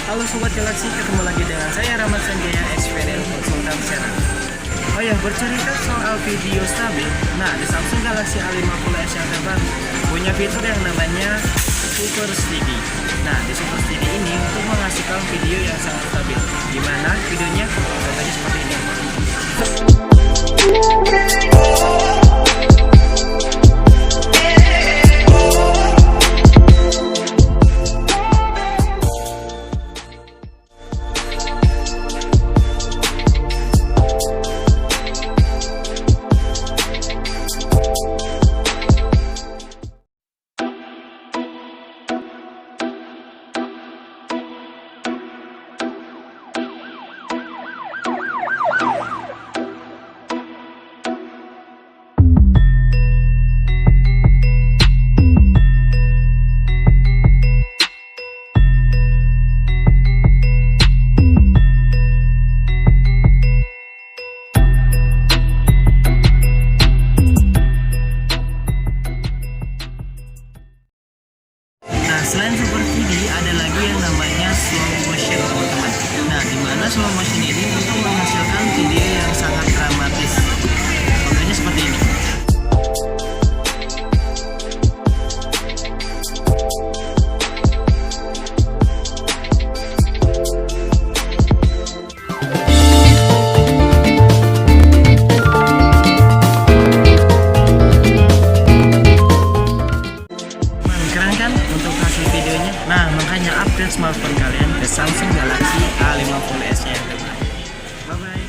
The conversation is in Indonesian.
Halo Sobat Galaksi, ketemu lagi dengan saya Rahmat Sanjaya, experience konsultan channel. Oh ya, bercerita soal video stabil. Nah, di Samsung Galaxy A50S yang terbaru punya fitur yang namanya Super Steady. Nah, di Super Steady ini untuk menghasilkan video yang sangat stabil. Gimana videonya? Contohnya seperti ini. Selain Super Steady, ada lagi yang namanya Slowmotion, teman-teman. Nah, dimana Slowmotion ini untuk menghasilkan video yang sangat dramatis. Contohnya seperti ini. Untuk hasil videonya. Nah, makanya update smartphone kalian ke Samsung Galaxy A50S yang terbaru. Bye bye.